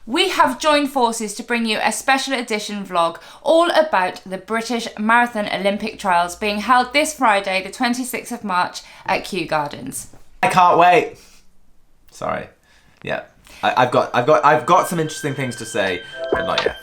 We have joined forces to bring you a special edition vlog all about the British Marathon Olympic Trials being held this Friday, the 26th of March at Kew Gardens. I can't wait. Sorry. Yeah. I've got some interesting things to say, but not yet.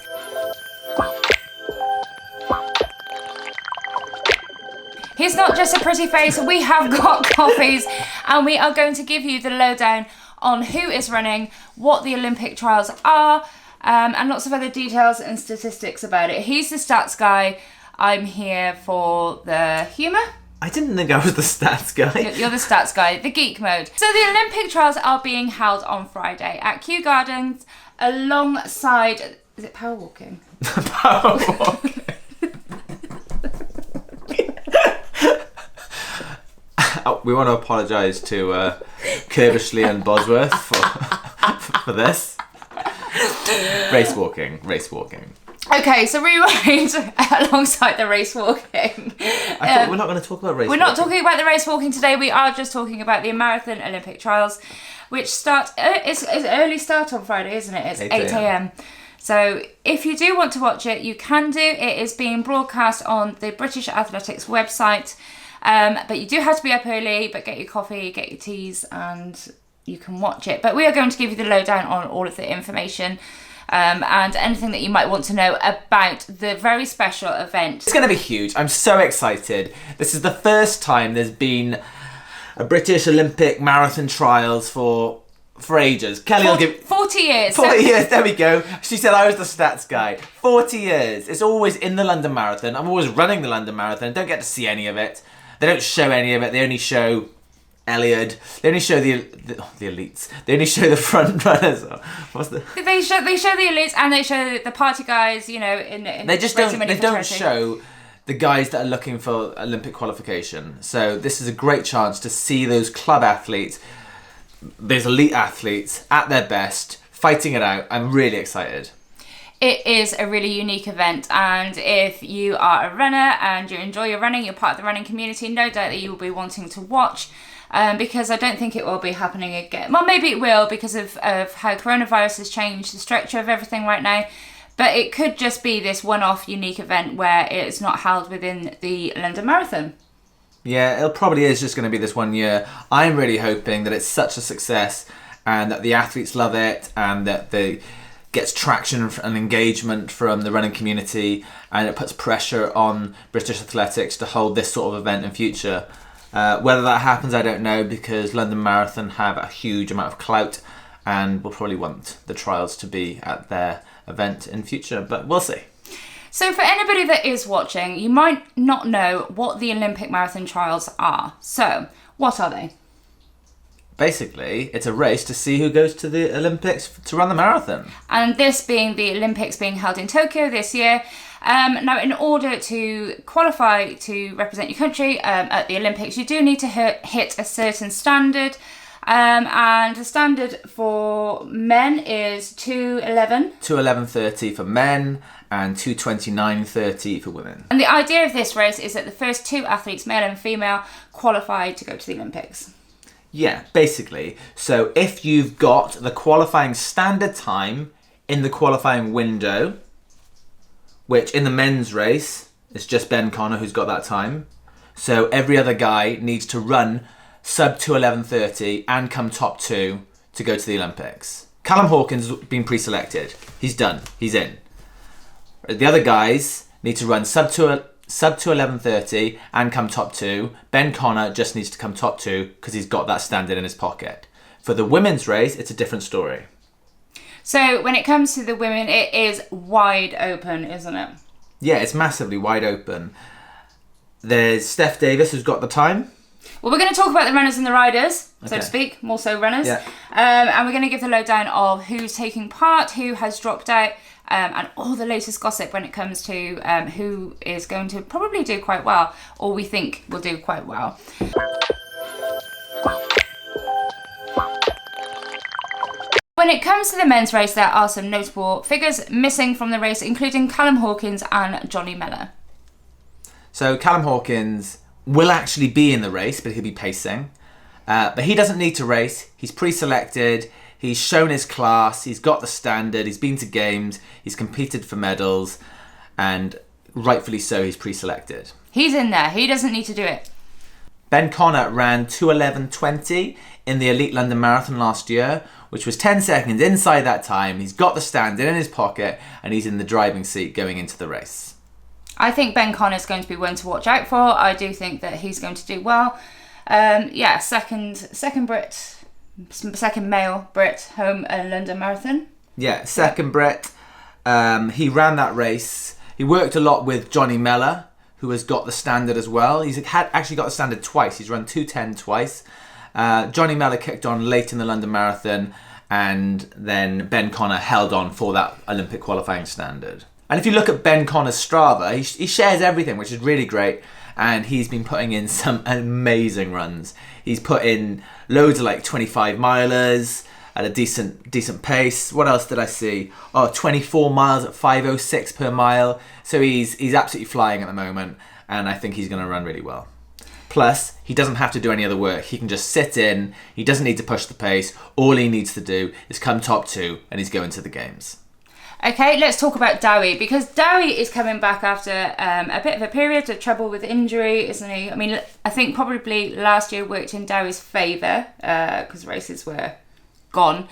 He's not just a pretty face, we have got coffees, and we are going to give you the lowdown on who is running, what the Olympic trials are, and lots of other details and statistics about it. He's the stats guy. I'm here for the humour. I didn't think I was the stats guy. You're the stats guy, the geek mode. So the Olympic trials are being held on Friday at Kew Gardens alongside, is it power walking? Power walking. We want to apologise to Kirbishley and Bosworth for this. Race walking. Okay, so rewind alongside the race walking. I thought we're not going to talk about race walking. We're not talking about the race walking today. We are just talking about the Marathon Olympic Trials, which start, it's early start on Friday, isn't it? It's 8 a.m. So if you do want to watch it, you can do. It is being broadcast on the British Athletics website. But you do have to be up early, but get your coffee, get your teas, and you can watch it. But we are going to give you the lowdown on all of the information and anything that you might want to know about the very special event. It's going to be huge. I'm so excited. This is the first time there's been a British Olympic Marathon Trials for ages. Kelly will give... 40 years. 40 years, there we go. She said I was the stats guy. 40 years. It's always in the London Marathon. I'm always running the London Marathon. Don't get to see any of it. They don't show any of it. They only show Elliot. They only show the elites. They only show the front runners. They show the elites and they show the party guys. You know, they just don't. They don't show the guys that are looking for Olympic qualification. So this is a great chance to see those club athletes, those elite athletes at their best, fighting it out. I'm really excited. It is a really unique event, and if you are a runner and you enjoy your running, you're part of the running community, no doubt that you will be wanting to watch, because I don't think it will be happening again. Well, maybe it will because of how coronavirus has changed the structure of everything right now, but it could just be this one-off unique event where it's not held within the London Marathon. Yeah, it probably is just going to be this 1 year. I'm really hoping that it's such a success and that the athletes love it and that they gets traction and engagement from the running community, and it puts pressure on British athletics to hold this sort of event in future. Whether that happens, I don't know, because London Marathon have a huge amount of clout and will probably want the trials to be at their event in future, but we'll see. So for anybody that is watching, you might not know what the Olympic Marathon Trials are. So, what are they? Basically, it's a race to see who goes to the Olympics to run the marathon. And this being the Olympics being held in Tokyo this year. Now, in order to qualify to represent your country at the Olympics, you do need to hit a certain standard. And the standard for men is 2:11. 2:11:30 for men and 2:29:30 for women. And the idea of this race is that the first two athletes, male and female, qualify to go to the Olympics. Yeah, basically. So if you've got the qualifying standard time in the qualifying window, which in the men's race, it's just Ben Connor who's got that time. So every other guy needs to run sub 2:11:30 and come top two to go to the Olympics. Callum Hawkins has been pre-selected. He's done. He's in. The other guys need to run sub 2:11:30 and come top two. Ben Connor just needs to come top two because he's got that standard in his pocket. For the women's race, it's a different story. So when it comes to the women, it is wide open, isn't it? Yeah, it's massively wide open. There's Steph Davis who's got the time. Well, we're going to talk about the runners and the riders, so to speak, more so runners. Yeah. And we're going to give the lowdown of who's taking part, who has dropped out, and all the latest gossip when it comes to who is going to probably do quite well, or we think will do quite well. When it comes to the men's race, there are some notable figures missing from the race, including Callum Hawkins and Johnny Miller. So Callum Hawkins will actually be in the race, but he'll be pacing. But he doesn't need to race. He's pre-selected. He's shown his class, he's got the standard, he's been to games, he's competed for medals, and rightfully so, he's pre-selected. He's in there, he doesn't need to do it. Ben Connor ran 2:11.20 in the Elite London Marathon last year, which was 10 seconds inside that time. He's got the standard in his pocket, and he's in the driving seat going into the race. I think Ben Connor's going to be one to watch out for. I do think that he's going to do well. Second Brit, second male Brit home at London Marathon. Yeah, second Brit. He ran that race. He worked a lot with Johnny Mellor, who has got the standard as well. He's actually got the standard twice. He's run 2:10 twice. Johnny Mellor kicked on late in the London Marathon, and then Ben Connor held on for that Olympic qualifying standard. And if you look at Ben Connor's Strava, he shares everything, which is really great. And he's been putting in some amazing runs. He's put in loads of 25 milers at a decent pace. What else did I see? 24 miles at 5:06 per mile. So he's absolutely flying at the moment, and I think he's going to run really well. Plus, he doesn't have to do any other work. He can just sit in. He doesn't need to push the pace. All he needs to do is come top 2, and he's going to the games. Okay, let's talk about Dowie, because Dowie is coming back after a bit of a period of trouble with injury, isn't he? I mean, I think probably last year worked in Dowie's favour because races were gone.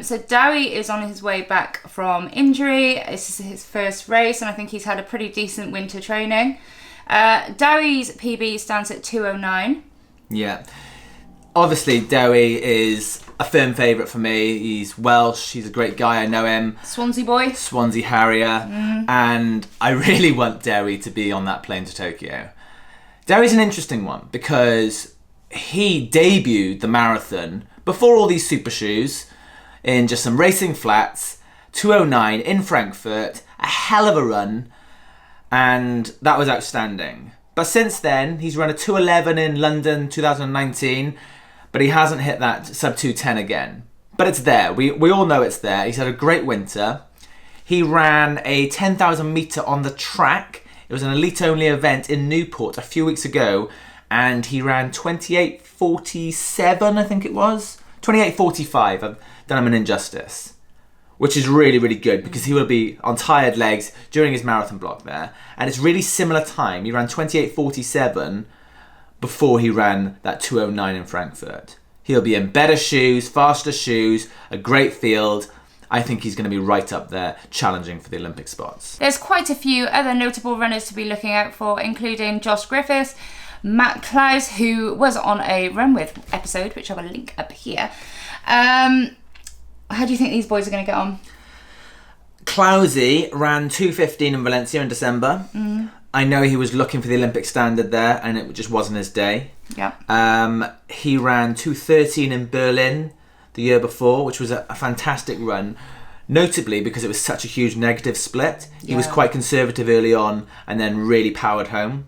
So Dowie is on his way back from injury. This is his first race, and I think he's had a pretty decent winter training. Dowie's PB stands at 2:09. Yeah. Obviously, Dowie is a firm favourite for me. He's Welsh. He's a great guy. I know him. Swansea boy. Swansea Harrier. And I really want Dowie to be on that plane to Tokyo. Dowie's an interesting one because he debuted the marathon before all these super shoes in just some racing flats, 2:09 in Frankfurt, a hell of a run, and that was outstanding. But since then, he's run a 2:11 in London 2019, but he hasn't hit that sub 2:10 again. But it's there. We all know it's there. He's had a great winter. He ran a 10,000 metre on the track. It was an elite-only event in Newport a few weeks ago, and he ran 28:47, I think it was. 28:45. I've done him an injustice. Which is really, really good because he will be on tired legs during his marathon block there. And it's really similar time. He ran 28:47 before he ran that 2:09 in Frankfurt. He'll be in better shoes, faster shoes, a great field. I think he's going to be right up there challenging for the Olympic spots. There's quite a few other notable runners to be looking out for, including Josh Griffiths, Matt Klaus, who was on a Run With episode, which I will link up here. How do you think these boys are going to get on? Klausy ran 2:15 in Valencia in December. I know he was looking for the Olympic standard there, and it just wasn't his day. Yeah. He ran 2:13 in Berlin the year before, which was a fantastic run, notably because it was such a huge negative split. He was quite conservative early on and then really powered home.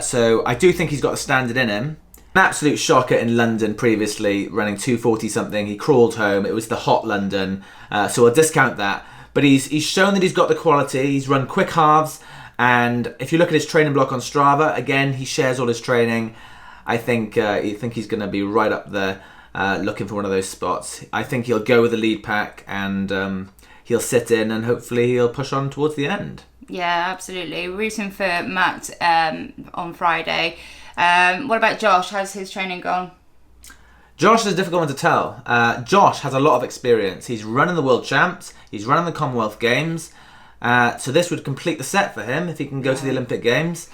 So I do think he's got the standard in him. An absolute shocker in London previously, running 2:40 something. He crawled home. It was the hot London, so I'll discount that. But he's shown that he's got the quality. He's run quick halves, and if you look at his training block on Strava, again, he shares all his training. I think he's going to be right up there, looking for one of those spots. I think he'll go with the lead pack, and he'll sit in, and hopefully he'll push on towards the end. Yeah, absolutely. Rooting for Matt on Friday. What about Josh? How's his training gone? Josh is a difficult one to tell. Josh has a lot of experience. He's running the World Champs. He's running the Commonwealth Games. So this would complete the set for him if he can go to the Olympic Games.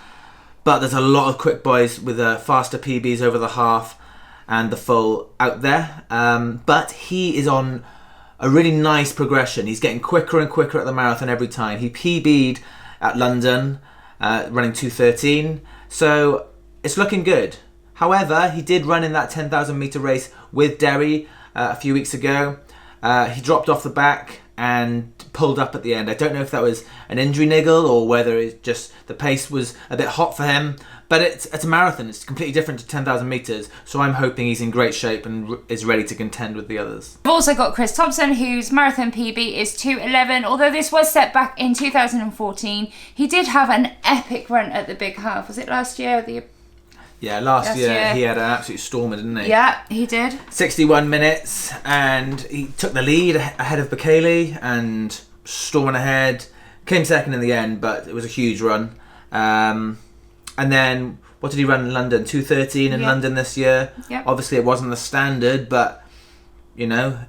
But there's a lot of quick boys with faster PBs over the half and the full out there. But he is on a really nice progression. He's getting quicker and quicker at the marathon every time. He PB'd at London, running 2:13. So it's looking good. However, he did run in that 10,000 metre race with Derry a few weeks ago. He dropped off the back and pulled up at the end. I don't know if that was an injury niggle or whether it's just the pace was a bit hot for him. But it's a marathon. It's completely different to 10,000 metres. So I'm hoping he's in great shape and is ready to contend with the others. We've also got Chris Thompson, whose marathon PB is 2:11. Although this was set back in 2014, he did have an epic run at the Big Half. Was it last year? Yeah, last year he had an absolute stormer, didn't he? Yeah, he did. 61 minutes, and he took the lead ahead of Bekele and storming ahead. Came second in the end, but it was a huge run. And then, what did he run in London? 2:13 in London this year. Yep. Obviously, it wasn't the standard, but, you know,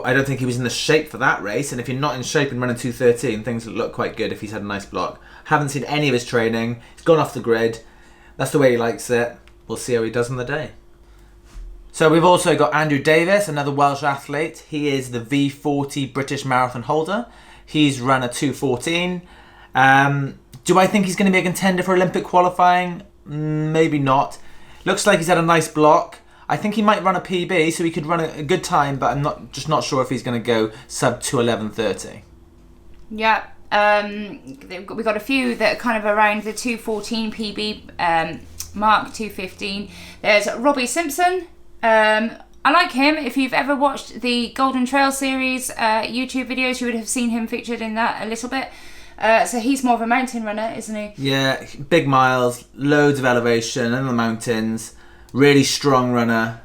I don't think he was in the shape for that race. And if you're not in shape and running 2:13, things look quite good if he's had a nice block. Haven't seen any of his training. He's gone off the grid. That's the way he likes it. We'll see how he does on the day. So we've also got Andrew Davis, another Welsh athlete. He is the V40 British Marathon holder. He's run a 2:14. Do I think he's going to be a contender for Olympic qualifying? Maybe not. Looks like he's had a nice block. I think he might run a PB, so he could run a good time, but I'm not sure if he's going to go sub 2:11:30. Yeah. We got a few that are kind of around the 2:14 PB mark, 2:15. There's Robbie Simpson. I like him. If you've ever watched the Golden Trail series YouTube videos, you would have seen him featured in that a little bit. So he's more of a mountain runner, isn't he? Yeah, big miles, loads of elevation in the mountains. Really strong runner.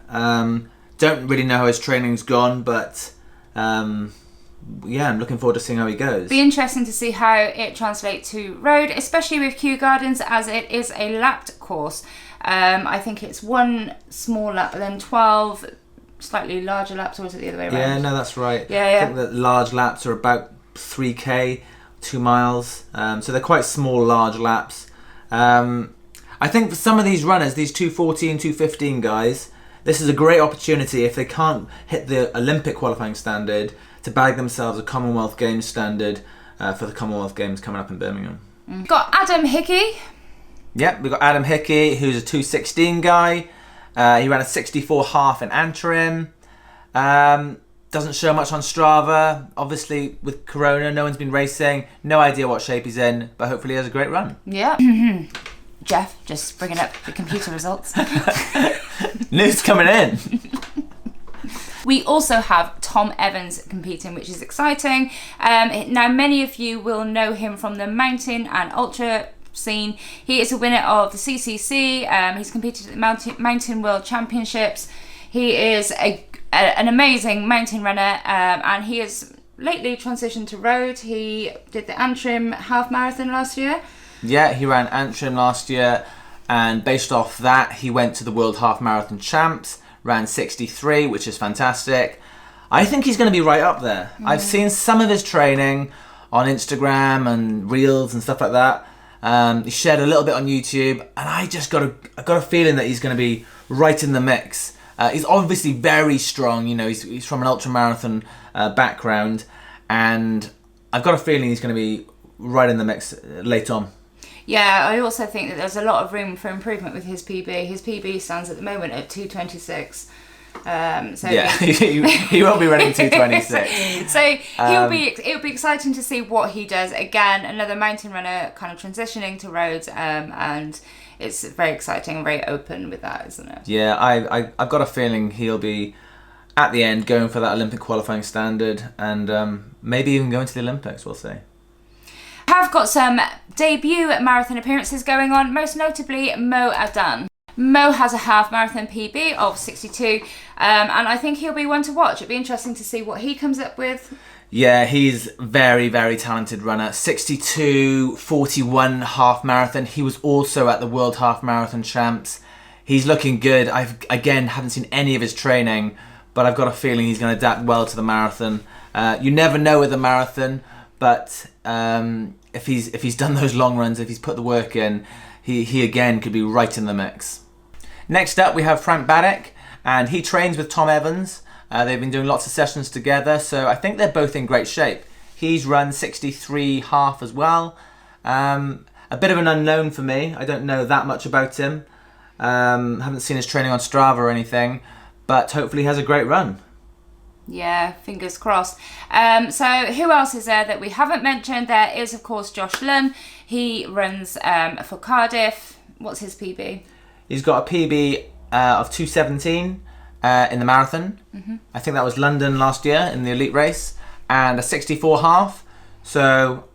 Don't really know how his training's gone, but yeah, I'm looking forward to seeing how he goes. Be interesting to see how it translates to road, especially with Kew Gardens, as it is a lapped course. I think it's one small lap and then 12 slightly larger laps, or is it the other way around? Yeah, no, that's right. Yeah. I think that large laps are about 3k, 2 miles. So they're quite small, large laps. I think for some of these runners, these 2:14, 2:15 guys, this is a great opportunity if they can't hit the Olympic qualifying standard to bag themselves a Commonwealth Games standard for the Commonwealth Games coming up in Birmingham. Got Adam Hickey. Yep, we've got Adam Hickey, who's a 2:16 guy. He ran a 64 half in Antrim. Doesn't show much on Strava. Obviously, with Corona, no one's been racing. No idea what shape he's in, but hopefully he has a great run. Yeah. Jeff, just bringing up the computer results. News coming in. We also have Tom Evans competing, which is exciting. Now, many of you will know him from the mountain and ultra scene. He is a winner of the CCC. He's competed at the Mountain World Championships. He is an amazing mountain runner, and he has lately transitioned to road. He did the Antrim half marathon last year. Yeah, he ran Antrim last year, and based off that, he went to the World Half Marathon Champs, ran 63, which is fantastic. I think he's going to be right up there. I've seen some of his training on Instagram and Reels and stuff like that. He shared a little bit on YouTube, and I got a feeling that he's going to be right in the mix. He's obviously very strong. You know, he's from an ultramarathon background, and I've got a feeling he's going to be right in the mix late on. Yeah, I also think that there's a lot of room for improvement with his PB. His PB stands at the moment at 2:26. So yeah, he won't be running 2:26. So it'll be exciting to see what he does. Again, another mountain runner kind of transitioning to roads, and it's very exciting and very open with that, isn't it? Yeah, I've got a feeling he'll be at the end going for that Olympic qualifying standard, and maybe even going to the Olympics. We'll see. Have got some debut marathon appearances going on, most notably Mo Adan. Mo has a half marathon PB of 62, and I think he'll be one to watch. It'd be interesting to see what he comes up with. Yeah, he's very, very talented runner. 62:41 half marathon. He was also at the World Half Marathon Champs. He's looking good. Again, haven't seen any of his training, but I've got a feeling he's going to adapt well to the marathon. You never know with a marathon, but if he's done those long runs, if he's put the work in, he again could be right in the mix. Next up, we have Frank Baddock, and he trains with Tom Evans. They've been doing lots of sessions together, so I think they're both in great shape. He's run 63 half as well. A bit of an unknown for me. I don't know that much about him. Haven't seen his training on Strava or anything, but hopefully he has a great run. Yeah, fingers crossed. So who else is there that we haven't mentioned? There is, of course, Josh Lunn. He runs for Cardiff. What's his PB? He's got a PB of 2:17 in the marathon. Mm-hmm. I think that was London last year in the elite race, and a 64 half. So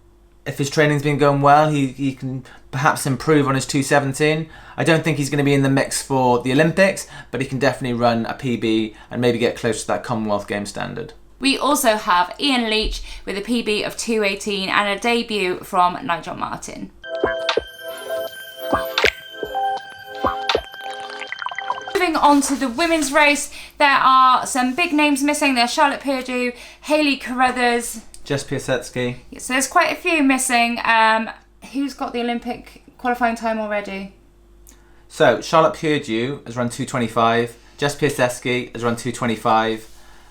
if his training's been going well, he can perhaps improve on his 2:17. I don't think he's going to be in the mix for the Olympics, but he can definitely run a PB and maybe get close to that Commonwealth Games standard. We also have Ian Leach with a PB of 2:18 and a debut from Nigel Martin. Moving on to the women's race, there are some big names missing. There's Charlotte Purdue, Hayley Carruthers, Jess Piasecki. So there's quite a few missing. Who's got the Olympic qualifying time already? So Charlotte Purdue has run 2:25. Jess Piasecki has run 2:25,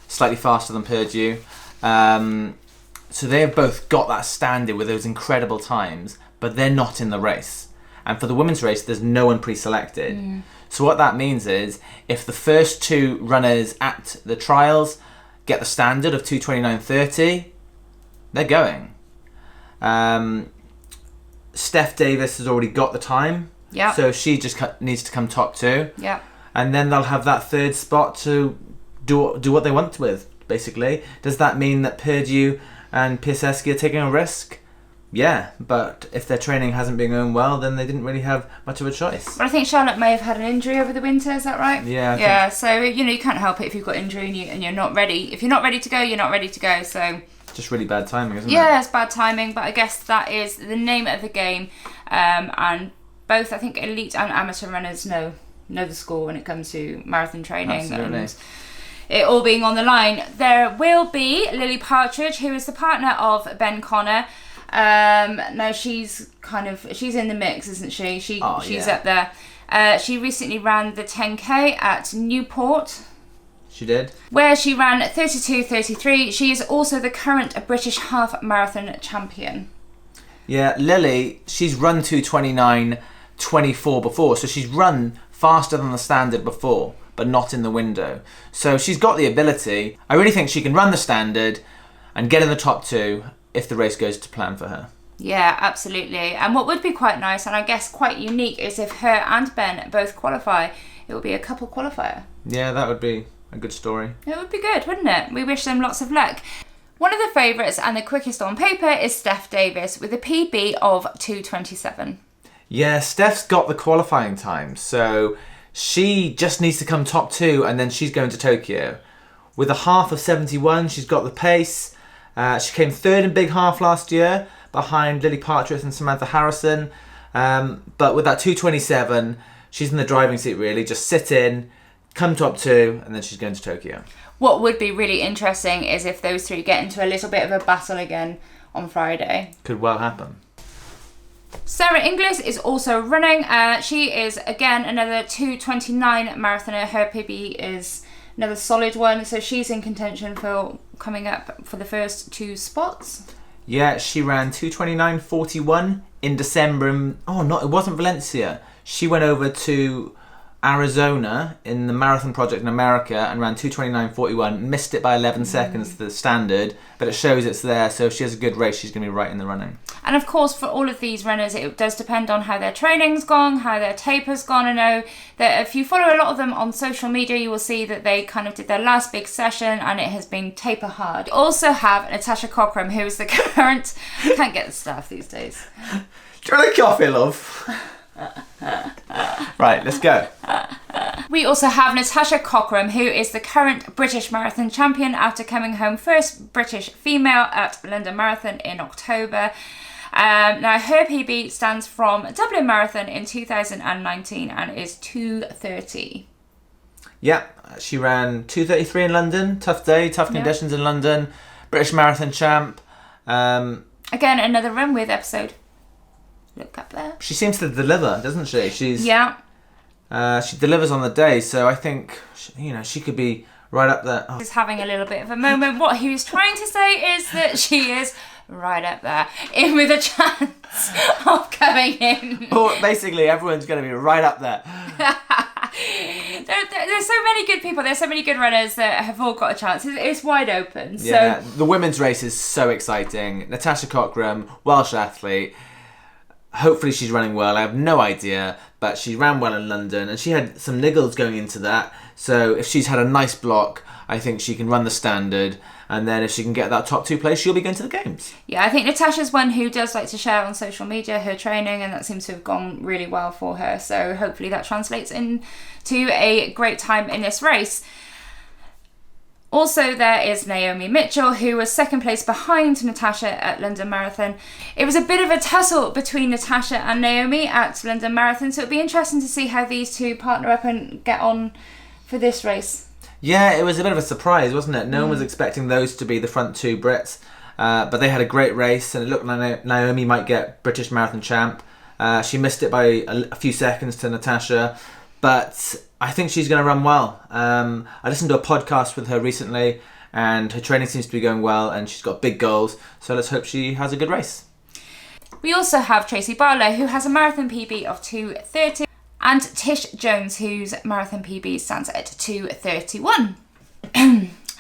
slightly faster than Purdue. So they've both got that standard with those incredible times, but they're not in the race. And for the women's race, there's no one pre-selected. So what that means is, if the first two runners at the trials get the standard of 2:29.30, they're going. Steph Davis has already got the time. Yeah. So she just needs to come top two. Yeah. And then they'll have that third spot to do what they want with, basically. Does that mean that Purdue and Piasecki are taking a risk? Yeah, but if their training hasn't been going well, then they didn't really have much of a choice. But I think Charlotte may have had an injury over the winter, is that right? Yeah. Yeah, so, you can't help it if you've got injury and you're not ready. If you're not ready to go, you're not ready to go, so... Just really bad timing, isn't it? Yeah, it's bad timing, but I guess that is the name of the game. And both, I think, elite and amateur runners know the score when it comes to marathon training. Absolutely. And it all being on the line. There will be Lily Partridge, who is the partner of Ben Connor. Now she's in the mix, isn't she? She's up there. She recently ran the 10K at Newport. She did. Where she ran 32:33. She is also the current British half marathon champion. Yeah, Lily, she's run 2:29.24 before, so she's run faster than the standard before, but not in the window. So she's got the ability. I really think she can run the standard and get in the top two if the race goes to plan for her. Yeah, absolutely. And what would be quite nice, and I guess quite unique, is if her and Ben both qualify. It would be a couple qualifier. Yeah, that would be a good story. It would be good, wouldn't it? We wish them lots of luck. One of the favourites and the quickest on paper is Steph Davis with a PB of 2:27. Yeah, Steph's got the qualifying time, so she just needs to come top two and then she's going to Tokyo. With a half of 71, she's got the pace. She came third in big half last year behind Lily Partridge and Samantha Harrison. But with that 2:27, she's in the driving seat really. Just sit in, come top two, and then she's going to Tokyo. What would be really interesting is if those three get into a little bit of a battle again on Friday. Could well happen. Sarah Inglis is also running. She is, again, another 2:29 marathoner. Her PB is another solid one, so she's in contention for coming up for the first two spots. Yeah, she ran 2:29.41 in December. It wasn't Valencia. She went over to Arizona in the marathon project in America and ran 2:29.41, missed it by 11 seconds to the standard, but it shows it's there, so if she has a good race, she's going to be right in the running. And of course, for all of these runners, it does depend on how their training's gone, how their taper's gone. I know that if you follow a lot of them on social media, you will see that they kind of did their last big session and it has been taper hard. We also have Natasha Cockram, who is the current... I can't get the staff these days. Do you want a coffee, love? Right, let's go. We also have Natasha Cockram, who is the current British marathon champion after coming home first British female at London Marathon in October. Now her PB stands from Dublin Marathon in 2019 and is 2:30. Yeah, she ran 2:33 in London. Tough day, tough conditions in London. British marathon champ. Again, another Run With episode. Look up there. She seems to deliver, doesn't she? She delivers on the day, so I think she could be right up there. She's having a little bit of a moment. What he was trying to say is that she is right up there, in with a chance of coming in. Well, basically, everyone's going to be right up there. There's so many good people. There's so many good runners that have all got a chance. It's wide open. Yeah, the women's race is so exciting. Natasha Cockram, Welsh athlete. hopefully she's running well. I have no idea, but she ran well in London, and she had some niggles going into that. So if she's had a nice block, I think she can run the standard, and then if she can get that top 2 place, she'll be going to the games. Yeah, I think Natasha's one who does like to share on social media her training, and that seems to have gone really well for her. So hopefully that translates into a great time in this race. Also, there is Naomi Mitchell, who was second place behind Natasha at London Marathon. It was a bit of a tussle between Natasha and Naomi at London Marathon, so it'll be interesting to see how these two partner up and get on for this race. Yeah, it was a bit of a surprise, wasn't it? No one was expecting those to be the front 2 Brits, but they had a great race, and it looked like Naomi might get British Marathon champ. She missed it by a few seconds to Natasha, but I think she's going to run well. I listened to a podcast with her recently, and her training seems to be going well, and she's got big goals, so let's hope she has a good race. We also have Tracy Barlow, who has a marathon PB of 2:30, and Tish Jones, whose marathon PB stands at 2:31.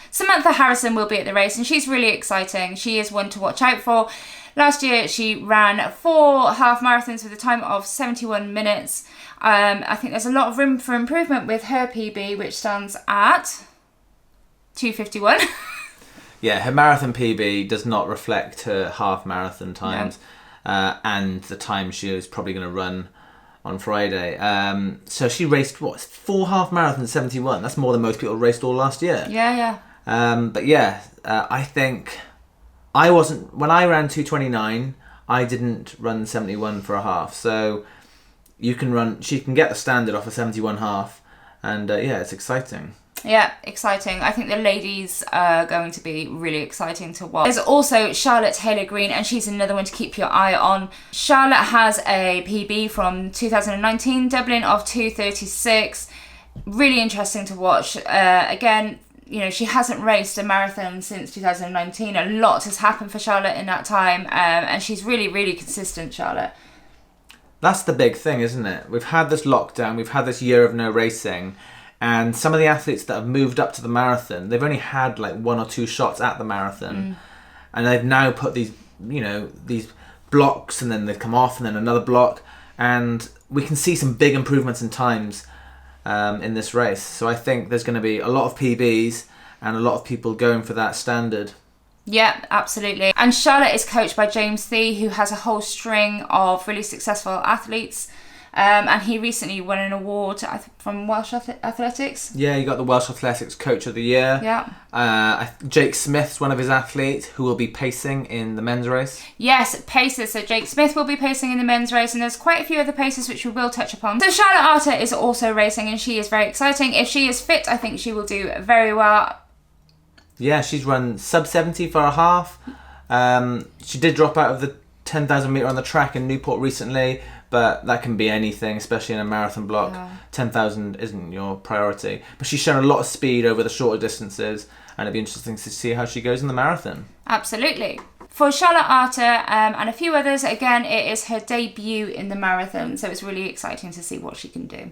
Samantha Harrison will be at the race, and she's really exciting. She is one to watch out for. Last year, she ran 4 half marathons with a time of 71 minutes. I think there's a lot of room for improvement with her PB, which stands at 2:51. Yeah, her marathon PB does not reflect her half marathon times, and the time she is probably going to run on Friday. So she raced, 4 half marathons, 71. That's more than most people raced all last year. Yeah. But yeah, I think I wasn't, when I ran 2:29, I didn't run 71 for a half. So she can get the standard off a 71 half, and yeah, it's exciting. Yeah, exciting. I think the ladies are going to be really exciting to watch. There's also Charlotte Taylor-Greene, and she's another one to keep your eye on. Charlotte has a PB from 2019 Dublin of 2:36. Really interesting to watch. Again, she hasn't raced a marathon since 2019. A lot has happened for Charlotte in that time, and she's really, really consistent, Charlotte. That's the big thing, isn't it? We've had this lockdown, we've had this year of no racing, and some of the athletes that have moved up to the marathon, they've only had like 1 or 2 shots at the marathon, and they've now put these blocks, and then they come off, and then another block, and we can see some big improvements in times in this race. So I think there's going to be a lot of PBs and a lot of people going for that standard. Yeah, absolutely. And Charlotte is coached by James Thie, who has a whole string of really successful athletes. And he recently won an award from Welsh Athletics. Yeah, he got the Welsh Athletics Coach of the Year. Yeah. Jake Smith's one of his athletes who will be pacing in the men's race. Yes, pacers. So Jake Smith will be pacing in the men's race, and there's quite a few other pacers which we will touch upon. So Charlotte Arter is also racing, and she is very exciting. If she is fit, I think she will do very well. Yeah, she's run sub 70 for a half. She did drop out of the 10,000 metre on the track in Newport recently, but that can be anything, especially in a marathon block. Yeah. 10,000 isn't your priority. But she's shown a lot of speed over the shorter distances, and it'd be interesting to see how she goes in the marathon. Absolutely. For Charlotte Arter and a few others, again, it is her debut in the marathon, so it's really exciting to see what she can do.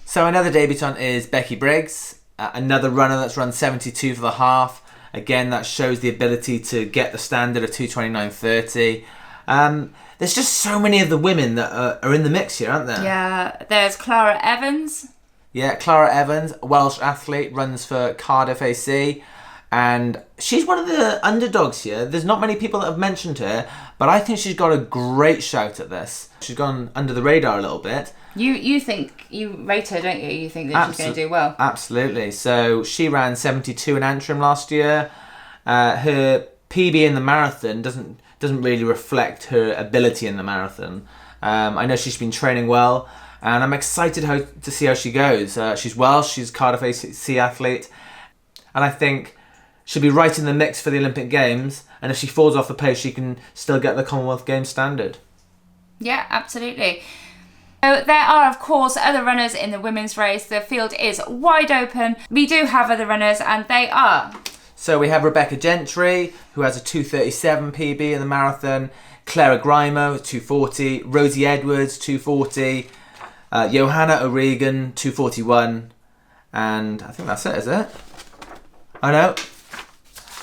So another debutant is Becky Briggs, another runner that's run 72 for the half. Again, that shows the ability to get the standard of 2:29:30. There's just so many of the women that are in the mix here, aren't there? Yeah, there's Clara Evans. Yeah, Clara Evans, a Welsh athlete, runs for Cardiff AC. And she's one of the underdogs here. There's not many people that have mentioned her, but I think she's got a great shout at this. She's gone under the radar a little bit. You think, you rate her, don't you? You think that she's going to do well. Absolutely. So she ran 72 in Antrim last year. Her PB in the marathon doesn't really reflect her ability in the marathon. I know she's been training well, and I'm excited to see how she goes. She's Welsh, she's Cardiff AC athlete, and I think she'll be right in the mix for the Olympic Games, and if she falls off the pace, she can still get the Commonwealth Games standard. Yeah, absolutely. So there are, of course, other runners in the women's race. The field is wide open. We do have other runners, and they are... So we have Rebecca Gentry, who has a 2:37 PB in the marathon. Clara Grimo, 2:40. Rosie Edwards, 2:40. Johanna O'Regan, 2:41. And I think that's it, is it? Oh, no.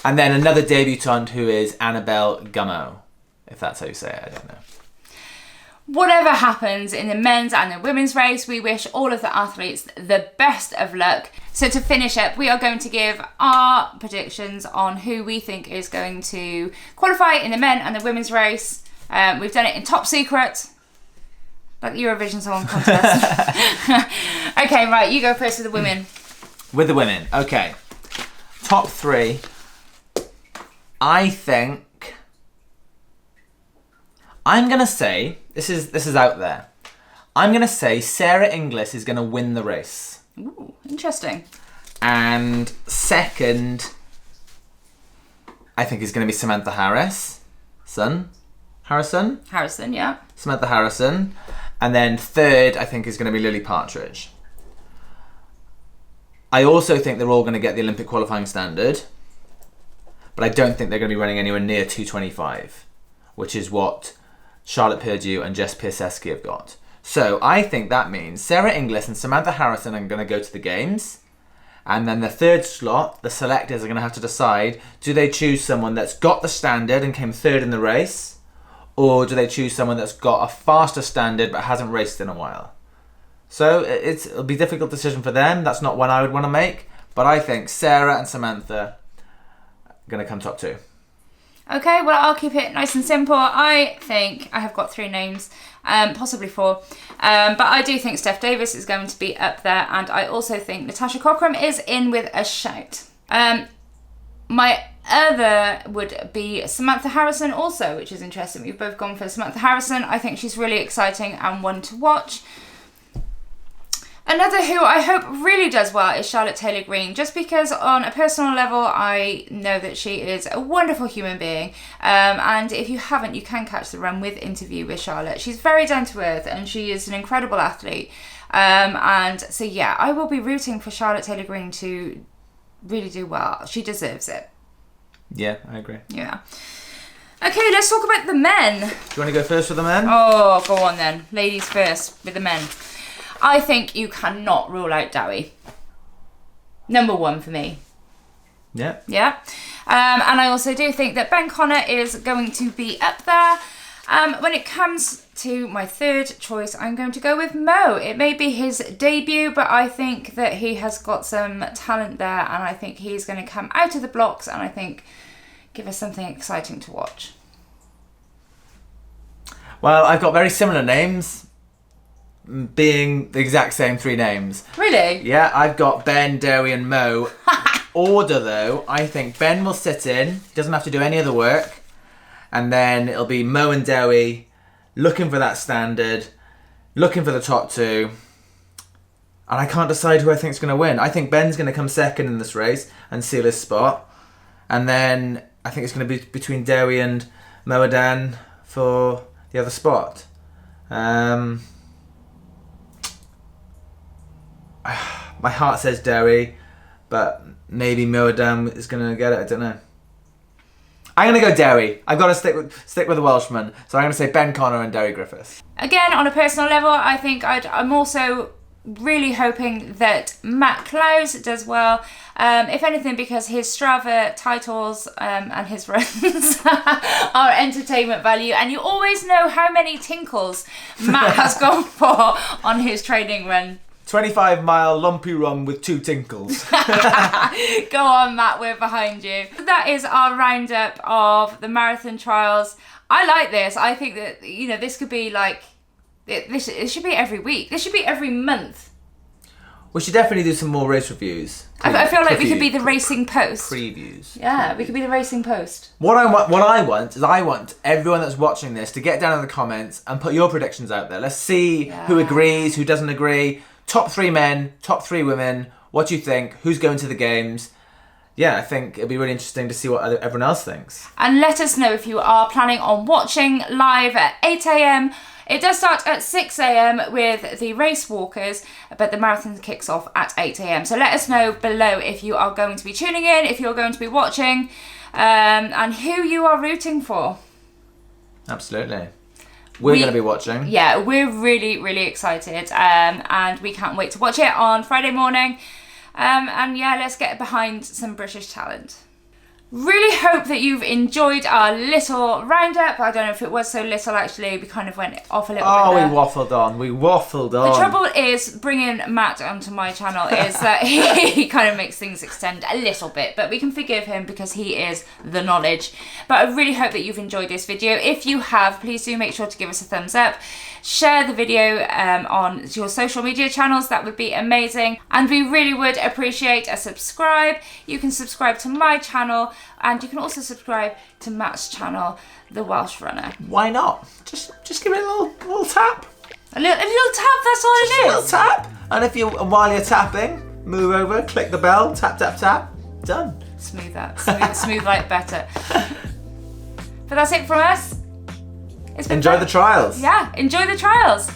And then another debutante who is Annabelle Gummo, if that's how you say it, I don't know. whatever happens in the men's and the women's race, we wish all of the athletes the best of luck. So to finish up, we are going to give our predictions on who we think is going to qualify in the men and the women's race. We've done it in top secret, like the Eurovision Song Contest. Okay, right, you go first with the women. With the women, okay. Top 3. I think I'm gonna say this is out there. I'm gonna say Sarah Inglis is gonna win the race. Ooh, interesting. And second, I think is gonna be Samantha Harrison, yeah. Samantha Harrison. And then third, I think is gonna be Lily Partridge. I also think they're all gonna get the Olympic qualifying standard, but I don't think they're gonna be running anywhere near 2:25, which is what Charlotte Purdue and Jess Piasecki have got. So I think that means Sarah Inglis and Samantha Harrison are going to go to the games. And then the third slot, the selectors are going to have to decide, do they choose someone that's got the standard and came third in the race? Or do they choose someone that's got a faster standard but hasn't raced in a while? So it'll be a difficult decision for them. That's not one I would want to make. But I think Sarah and Samantha are going to come top 2. Okay, well, I'll keep it nice and simple. I think I have got 3 names, possibly 4. But I do think Steph Davis is going to be up there. And I also think Natasha Cockram is in with a shout. My other would be Samantha Harrison also, which is interesting. We've both gone for Samantha Harrison. I think she's really exciting and one to watch. Another who I hope really does well is Charlotte Taylor-Greene, just because on a personal level I know that she is a wonderful human being, and if you haven't, you can catch the run with Interview with Charlotte. She's very down to earth and she is an incredible athlete, and so yeah, I will be rooting for Charlotte Taylor-Greene to really do well. She deserves it. Yeah, I agree. Yeah. Okay, let's talk about the men. Do you want to go first with the men? Oh, go on then. Ladies first with the men. I think you cannot rule out Dowie. Number 1 for me. Yeah. Yeah. And I also do think that Ben Connor is going to be up there. When it comes to my third choice, I'm going to go with Mo. It may be his debut, but I think that he has got some talent there, and I think he's going to come out of the blocks and I think give us something exciting to watch. Well, I've got very similar names, being the exact same 3 names. Really? Yeah, I've got Ben, Dowie and Mo. Order though, I think Ben will sit in, doesn't have to do any of the work, and then it'll be Mo and Dowie looking for that standard, looking for the top 2, and I can't decide who I think is going to win. I think Ben's going to come second in this race and seal his spot, and then I think it's going to be between Dowie and Moadan for the other spot. My heart says Dowie, but maybe Moadan is going to get it. I don't know. I'm going to go Dowie. I've got to stick with the Welshman. So I'm going to say Ben Connor and Dowie Griffiths. Again, on a personal level, I think I'm also really hoping that Matt Clowes does well. If anything, because his Strava titles and his runs are entertainment value, and you always know how many tinkles Matt has gone for on his training run. 25-mile lumpy run with 2 tinkles. Go on, Matt, we're behind you. That is our roundup of the marathon trials. I like this. I think that, you know, this could be like, it should be every week. This should be every month. We should definitely do some more race reviews. I feel like we could be the Racing Post. Previews. Yeah, we could be the Racing Post. What I want everyone that's watching this to get down in the comments and put your predictions out there. Let's see who agrees, who doesn't agree. Top 3 men, top 3 women. What do you think? Who's going to the games? Yeah, I think it'd be really interesting to see what everyone else thinks. And let us know if you are planning on watching live at 8 a.m. It does start at 6 a.m. with the race walkers, but the marathon kicks off at 8 a.m. So let us know below if you are going to be tuning in, if you're going to be watching, and who you are rooting for. Absolutely. We're going to be watching. Yeah, we're really, really excited, and we can't wait to watch it on Friday morning. And yeah, let's get behind some British talent. Really hope that you've enjoyed our little roundup. I don't know if it was so little, actually. We kind of went off a little bit there. We waffled on. The trouble is, bringing Matt onto my channel is that he kind of makes things extend a little bit, but we can forgive him because he is the knowledge. But I really hope that you've enjoyed this video. If you have, please do make sure to give us a thumbs up. Share the video on your social media channels. That would be amazing. And we really would appreciate a subscribe. You can subscribe to my channel, and you can also subscribe to Matt's channel, The Welsh Runner. Why not? Just give it a little tap. A little tap, that's all it is. A little tap. And while you're tapping, move over, click the bell, tap, tap, tap. Done. Smooth that. Smooth like butter. But that's it from us. Enjoy the trials. Yeah, enjoy the trials.